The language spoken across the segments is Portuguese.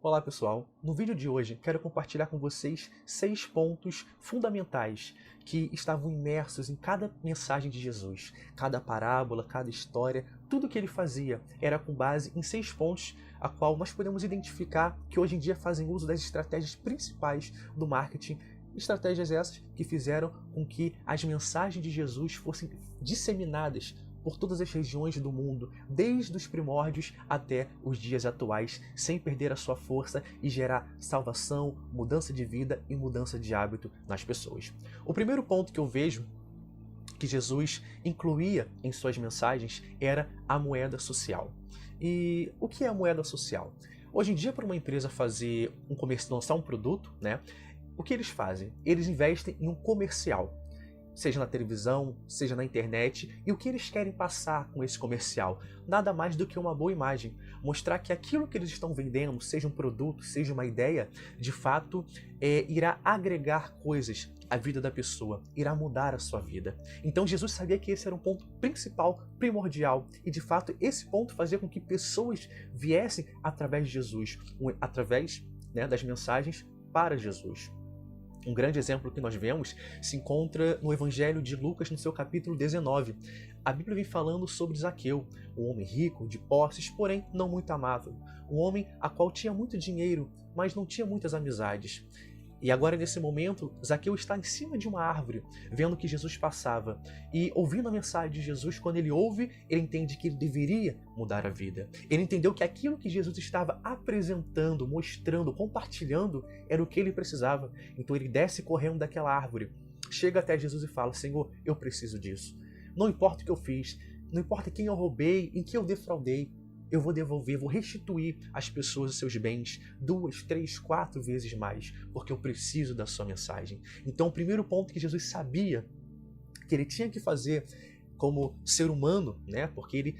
Olá pessoal, no vídeo de hoje quero compartilhar com vocês 6 pontos fundamentais que estavam imersos em cada mensagem de Jesus. Cada parábola, cada história, tudo que ele fazia era com base em 6 pontos a qual nós podemos identificar que hoje em dia fazem uso das estratégias principais do marketing. Estratégias essas que fizeram com que as mensagens de Jesus fossem disseminadas por todas as regiões do mundo, desde os primórdios até os dias atuais, sem perder a sua força e gerar salvação, mudança de vida e mudança de hábito nas pessoas. O primeiro ponto que eu vejo que Jesus incluía em suas mensagens era a moeda social. E o que é a moeda social? Hoje em dia, para uma empresa fazer um comercial, lançar um produto, o que eles fazem? Eles investem em um comercial, seja na televisão, seja na internet, e o que eles querem passar com esse comercial? Nada mais do que uma boa imagem, mostrar que aquilo que eles estão vendendo, seja um produto, seja uma ideia, de fato irá agregar coisas à vida da pessoa, irá mudar a sua vida. Então Jesus sabia que esse era um ponto principal, primordial, e de fato esse ponto fazia com que pessoas viessem através de Jesus, através das mensagens para Jesus. Um grande exemplo que nós vemos se encontra no Evangelho de Lucas, no seu capítulo 19. A Bíblia vem falando sobre Zaqueu, um homem rico, de posses, porém não muito amável. Um homem a qual tinha muito dinheiro, mas não tinha muitas amizades. E agora, nesse momento, Zaqueu está em cima de uma árvore, vendo que Jesus passava. E ouvindo a mensagem de Jesus, quando ele ouve, ele entende que ele deveria mudar a vida. Ele entendeu que aquilo que Jesus estava apresentando, mostrando, compartilhando, era o que ele precisava. Então ele desce correndo daquela árvore, chega até Jesus e fala: Senhor, eu preciso disso. Não importa o que eu fiz, não importa quem eu roubei, em que eu defraudei, eu vou devolver, vou restituir às pessoas os seus bens 2, 3, 4 vezes mais, porque eu preciso da sua mensagem. Então o primeiro ponto que Jesus sabia que ele tinha que fazer como ser humano, porque ele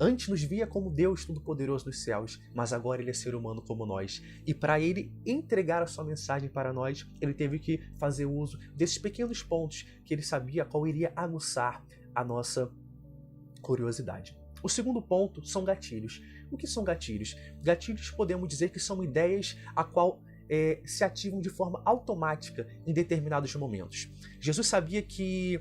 antes nos via como Deus Todo-Poderoso dos céus, mas agora ele é ser humano como nós. E para ele entregar a sua mensagem para nós, ele teve que fazer uso desses pequenos pontos que ele sabia qual iria aguçar a nossa curiosidade. O segundo ponto são gatilhos. O que são gatilhos? Gatilhos podemos dizer que são ideias a qual se ativam de forma automática em determinados momentos. Jesus sabia que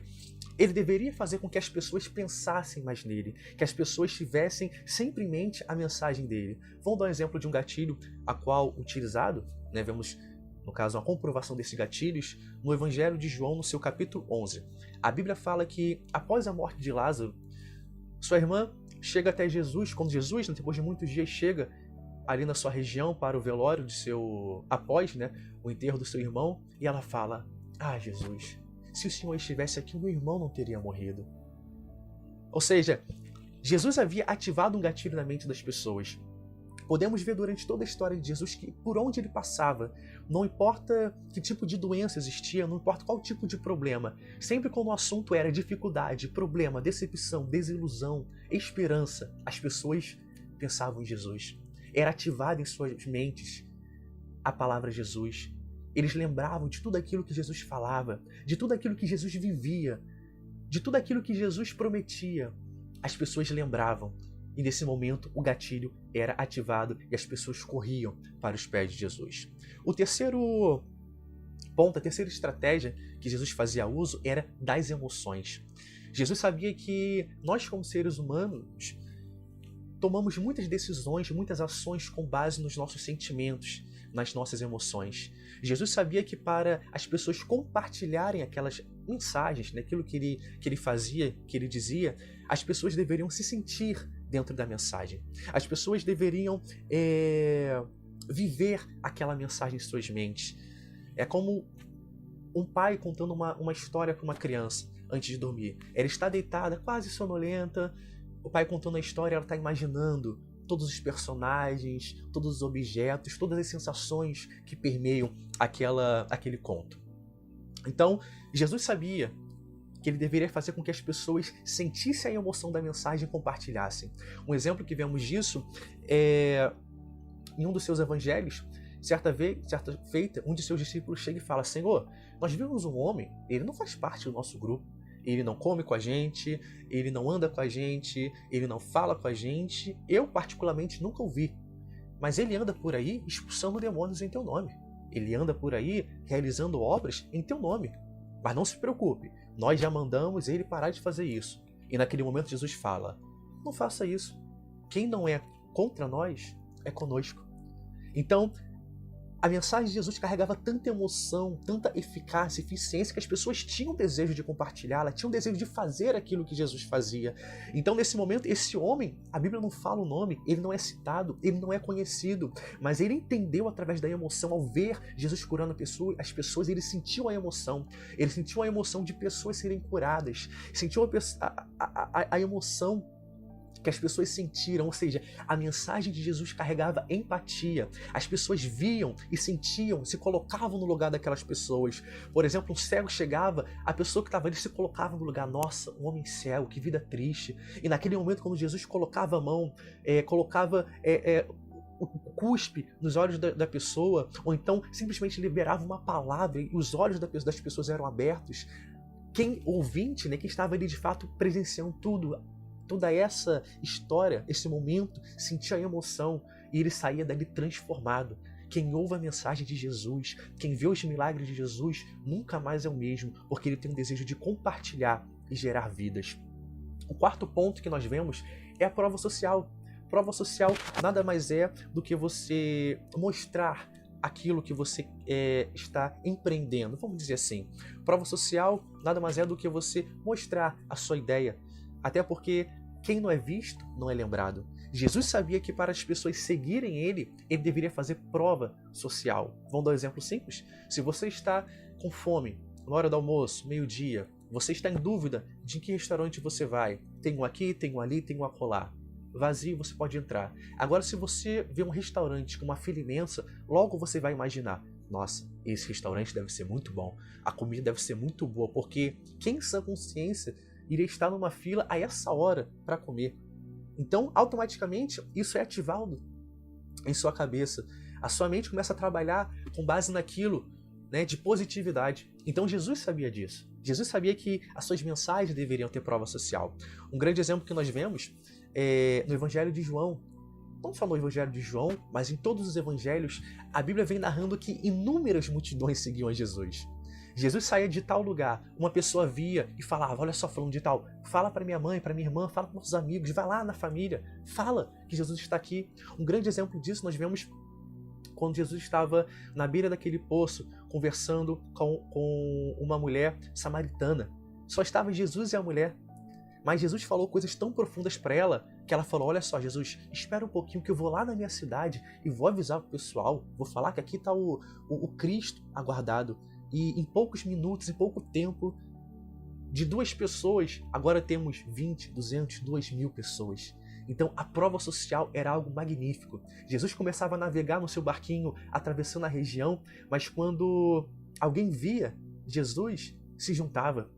ele deveria fazer com que as pessoas pensassem mais nele, que as pessoas tivessem sempre em mente a mensagem dele. Vamos dar um exemplo de um gatilho a qual utilizado, vemos no caso a comprovação desses gatilhos, no Evangelho de João, no seu capítulo 11. A Bíblia fala que após a morte de Lázaro, sua irmã chega até Jesus, quando Jesus, depois de muitos dias, chega ali na sua região para o velório de após o enterro do seu irmão, e ela fala: Jesus, se o Senhor estivesse aqui, o meu irmão não teria morrido. Ou seja, Jesus havia ativado um gatilho na mente das pessoas. Podemos ver durante toda a história de Jesus que por onde ele passava, não importa que tipo de doença existia, não importa qual tipo de problema, sempre quando o assunto era dificuldade, problema, decepção, desilusão, esperança, as pessoas pensavam em Jesus. Era ativada em suas mentes a palavra Jesus. Eles lembravam de tudo aquilo que Jesus falava, de tudo aquilo que Jesus vivia, de tudo aquilo que Jesus prometia. As pessoas lembravam. E nesse momento o gatilho era ativado e as pessoas corriam para os pés de Jesus. O terceiro ponto, a terceira estratégia que Jesus fazia uso era das emoções. Jesus sabia que nós, como seres humanos, tomamos muitas decisões, muitas ações com base nos nossos sentimentos, nas nossas emoções. Jesus sabia que para as pessoas compartilharem aquelas mensagens, aquilo que ele fazia, que ele dizia, as pessoas deveriam se sentir dentro da mensagem. As pessoas deveriam viver aquela mensagem em suas mentes. É como um pai contando uma história para uma criança antes de dormir. Ela está deitada, quase sonolenta, o pai contando a história, ela está imaginando todos os personagens, todos os objetos, todas as sensações que permeiam aquele conto. Então, Jesus sabia que ele deveria fazer com que as pessoas sentissem a emoção da mensagem e compartilhassem. Um exemplo que vemos disso é em um dos seus evangelhos. Certa feita, um de seus discípulos chega e fala: Senhor, nós vimos um homem, ele não faz parte do nosso grupo, ele não come com a gente, ele não anda com a gente, ele não fala com a gente, eu particularmente nunca o vi. mas ele anda por aí expulsando demônios em teu nome. Ele anda por aí realizando obras em teu nome. Mas não se preocupe, nós já mandamos ele parar de fazer isso. E naquele momento Jesus fala, não faça isso. Quem não é contra nós é conosco. Então, a mensagem de Jesus carregava tanta emoção, tanta eficácia, eficiência, que as pessoas tinham desejo de compartilhá-la, tinham desejo de fazer aquilo que Jesus fazia. Então, nesse momento, esse homem, a Bíblia não fala o nome, ele não é citado, ele não é conhecido, mas ele entendeu através da emoção, ao ver Jesus curando as pessoas, ele sentiu a emoção. Ele sentiu a emoção de pessoas serem curadas, sentiu a emoção que as pessoas sentiram, ou seja, a mensagem de Jesus carregava empatia. As pessoas viam e sentiam, se colocavam no lugar daquelas pessoas. Por exemplo, um cego chegava, a pessoa que estava ali se colocava no lugar, nossa, um homem cego, que vida triste. E naquele momento, quando Jesus colocava a mão, colocava o cuspe nos olhos da pessoa, ou então simplesmente liberava uma palavra e os olhos das pessoas eram abertos, quem ouvinte, né, quem estava ali de fato presenciando toda essa história, esse momento, sentia a emoção e ele saía dali transformado. Quem ouve a mensagem de Jesus, quem vê os milagres de Jesus, nunca mais é o mesmo, porque ele tem um desejo de compartilhar e gerar vidas. O quarto ponto que nós vemos é a prova social. Prova social nada mais é do que você mostrar aquilo que você está empreendendo. Vamos dizer assim, prova social nada mais é do que você mostrar a sua ideia. Até porque quem não é visto não é lembrado. Jesus sabia que para as pessoas seguirem ele deveria fazer prova social. Vamos dar um exemplo simples? Se você está com fome, na hora do almoço, meio-dia, você está em dúvida de em que restaurante você vai. Tem um aqui, tem um ali, tem um acolá. Vazio, você pode entrar. Agora, se você vê um restaurante com uma fila imensa, logo você vai imaginar, nossa, esse restaurante deve ser muito bom, a comida deve ser muito boa, porque quem em sã consciência iria estar numa fila a essa hora para comer? Então, automaticamente, isso é ativado em sua cabeça. A sua mente começa a trabalhar com base naquilo, né, de positividade. Então, Jesus sabia disso. Jesus sabia que as suas mensagens deveriam ter prova social. Um grande exemplo que nós vemos é no Evangelho de João. Não só no Evangelho de João, mas em todos os evangelhos, a Bíblia vem narrando que inúmeras multidões seguiam a Jesus. Jesus saía de tal lugar, uma pessoa via e falava, olha só, falando de tal, fala para minha mãe, para minha irmã, fala para nossos amigos, vai lá na família, fala que Jesus está aqui. Um grande exemplo disso nós vemos quando Jesus estava na beira daquele poço, conversando com uma mulher samaritana. Só estava Jesus e a mulher, mas Jesus falou coisas tão profundas para ela, que ela falou, olha só, Jesus, espera um pouquinho que eu vou lá na minha cidade e vou avisar o pessoal, vou falar que aqui está o Cristo aguardado. E em poucos minutos, em pouco tempo, de 2 pessoas, agora temos 20, 200, 2.000 pessoas. Então a prova social era algo magnífico. Jesus começava a navegar no seu barquinho, atravessando a região, mas quando alguém via Jesus, se juntava.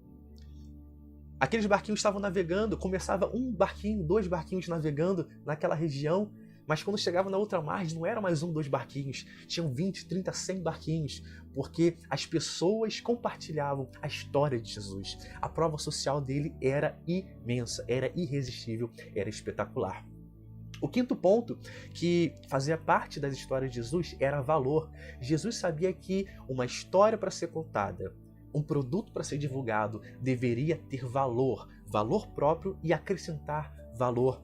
Aqueles barquinhos estavam navegando, começava um barquinho, 2 barquinhos navegando naquela região, mas quando chegava na outra margem, não era mais 1, 2 barquinhos, tinham 20, 30, 100 barquinhos, porque as pessoas compartilhavam a história de Jesus. A prova social dele era imensa, era irresistível, era espetacular. O quinto ponto, que fazia parte das histórias de Jesus, era valor. Jesus sabia que uma história para ser contada, um produto para ser divulgado, deveria ter valor, valor próprio e acrescentar valor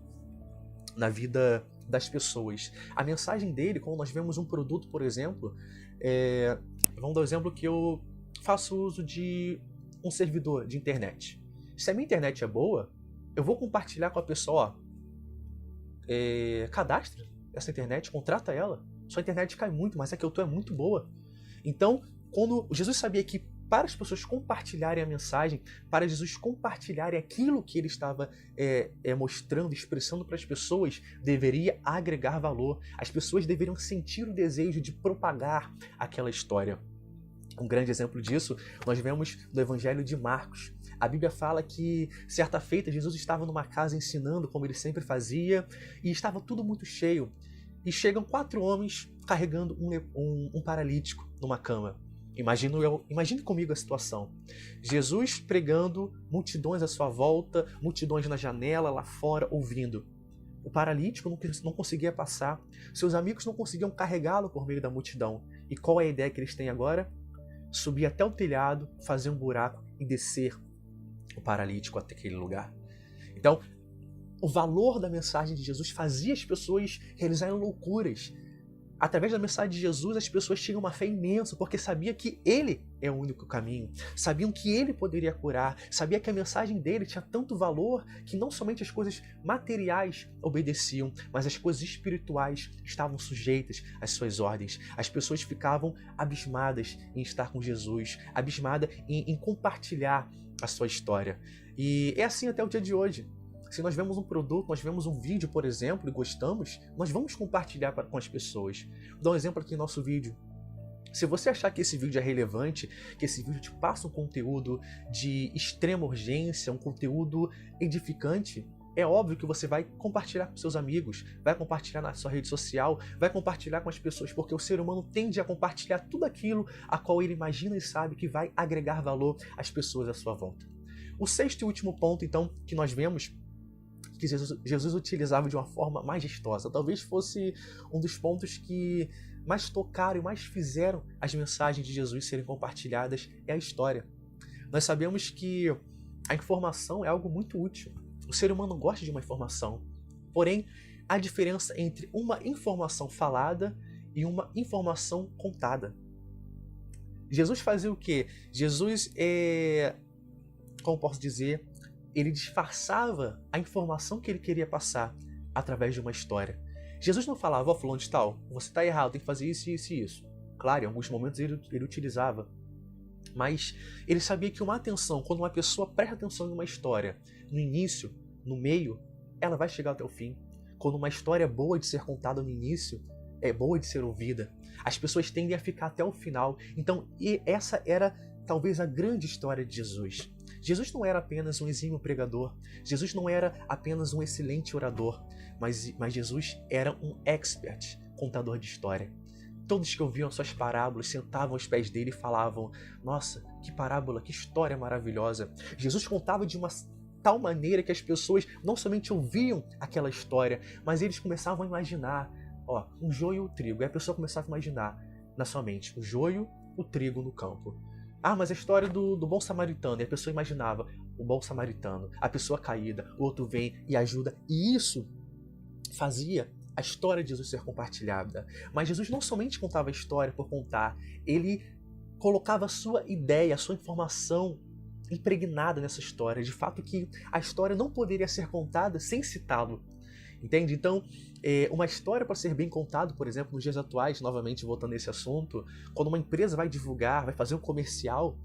na vida das pessoas. A mensagem dele, quando nós vemos um produto, por exemplo, vamos dar o exemplo que eu faço uso de um servidor de internet. Se a minha internet é boa, eu vou compartilhar com a pessoa, cadastra essa internet, contrata ela. Sua internet cai muito, mas a que eu tô é muito boa. Então, quando Jesus sabia que para as pessoas compartilharem a mensagem, para Jesus compartilharem aquilo que ele estava mostrando, expressando para as pessoas, deveria agregar valor. As pessoas deveriam sentir o desejo de propagar aquela história. Um grande exemplo disso nós vemos no Evangelho de Marcos. A Bíblia fala que, certa feita, Jesus estava numa casa ensinando, como ele sempre fazia, e estava tudo muito cheio. E chegam 4 homens carregando um paralítico numa cama. Imagine comigo a situação. Jesus pregando, multidões à sua volta, multidões na janela, lá fora, ouvindo. O paralítico não conseguia passar, seus amigos não conseguiam carregá-lo por meio da multidão. E qual é a ideia que eles têm agora? Subir até o telhado, fazer um buraco e descer o paralítico até aquele lugar. Então, o valor da mensagem de Jesus fazia as pessoas realizarem loucuras. Através da mensagem de Jesus, as pessoas tinham uma fé imensa, porque sabiam que Ele é o único caminho, sabiam que Ele poderia curar, sabiam que a mensagem dele tinha tanto valor que não somente as coisas materiais obedeciam, mas as coisas espirituais estavam sujeitas às suas ordens. As pessoas ficavam abismadas em estar com Jesus, abismadas em compartilhar a sua história. E é assim até o dia de hoje. Se nós vemos um produto, nós vemos um vídeo, por exemplo, e gostamos, nós vamos compartilhar com as pessoas. Vou dar um exemplo aqui no nosso vídeo. Se você achar que esse vídeo é relevante, que esse vídeo te passa um conteúdo de extrema urgência, um conteúdo edificante, é óbvio que você vai compartilhar com seus amigos, vai compartilhar na sua rede social, vai compartilhar com as pessoas, porque o ser humano tende a compartilhar tudo aquilo a qual ele imagina e sabe que vai agregar valor às pessoas à sua volta. O sexto e último ponto, então, que nós vemos que Jesus utilizava de uma forma majestosa. Talvez fosse um dos pontos que mais tocaram e mais fizeram as mensagens de Jesus serem compartilhadas, é a história. Nós sabemos que a informação é algo muito útil. O ser humano gosta de uma informação. Porém, há diferença entre uma informação falada e uma informação contada. Jesus fazia o quê? Jesus como posso dizer, ele disfarçava a informação que ele queria passar através de uma história. Jesus não falava, fulano de tal, você está errado, tem que fazer isso, isso e isso. Claro, em alguns momentos ele utilizava. Mas ele sabia que uma atenção, quando uma pessoa presta atenção em uma história, no início, no meio, ela vai chegar até o fim. Quando uma história é boa de ser contada no início, é boa de ser ouvida. As pessoas tendem a ficar até o final. Então, essa era talvez a grande história de Jesus. Jesus não era apenas um exímio pregador, Jesus não era apenas um excelente orador, mas Jesus era um expert, contador de história. Todos que ouviam suas parábolas sentavam aos pés dele e falavam, nossa, que parábola, que história maravilhosa. Jesus contava de uma tal maneira que as pessoas não somente ouviam aquela história, mas eles começavam a imaginar, um joio e o trigo. E a pessoa começava a imaginar na sua mente, o joio, o trigo no campo. Ah, mas a história do bom samaritano. E a pessoa imaginava o bom samaritano, a pessoa caída, o outro vem e ajuda. E isso fazia a história de Jesus ser compartilhada. Mas Jesus não somente contava a história por contar, ele colocava a sua ideia, a sua informação impregnada nessa história. De fato que a história não poderia ser contada sem citá-lo. Entende? Então, uma história para ser bem contada, por exemplo, nos dias atuais, novamente voltando a esse assunto, quando uma empresa vai divulgar, vai fazer um comercial,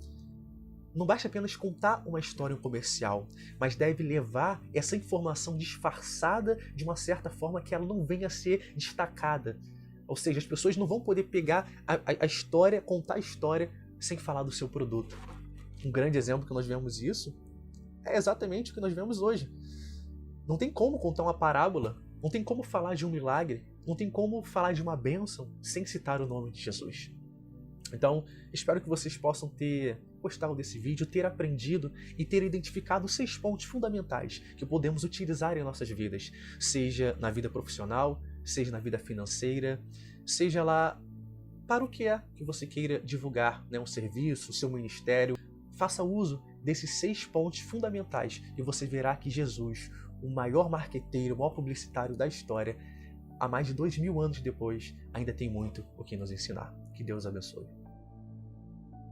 não basta apenas contar uma história em um comercial, mas deve levar essa informação disfarçada de uma certa forma que ela não venha a ser destacada. Ou seja, as pessoas não vão poder pegar a história, contar a história sem falar do seu produto. Um grande exemplo que nós vemos isso é exatamente o que nós vemos hoje. Não tem como contar uma parábola, não tem como falar de um milagre, não tem como falar de uma bênção sem citar o nome de Jesus. Então, espero que vocês possam ter gostado desse vídeo, ter aprendido e ter identificado 6 pontos fundamentais que podemos utilizar em nossas vidas, seja na vida profissional, seja na vida financeira, seja lá para o que é que você queira divulgar, um serviço, o seu ministério. Faça uso desses 6 pontos fundamentais e você verá que Jesus, o maior marqueteiro, o maior publicitário da história, há mais de 2000 anos depois, ainda tem muito o que nos ensinar. Que Deus abençoe.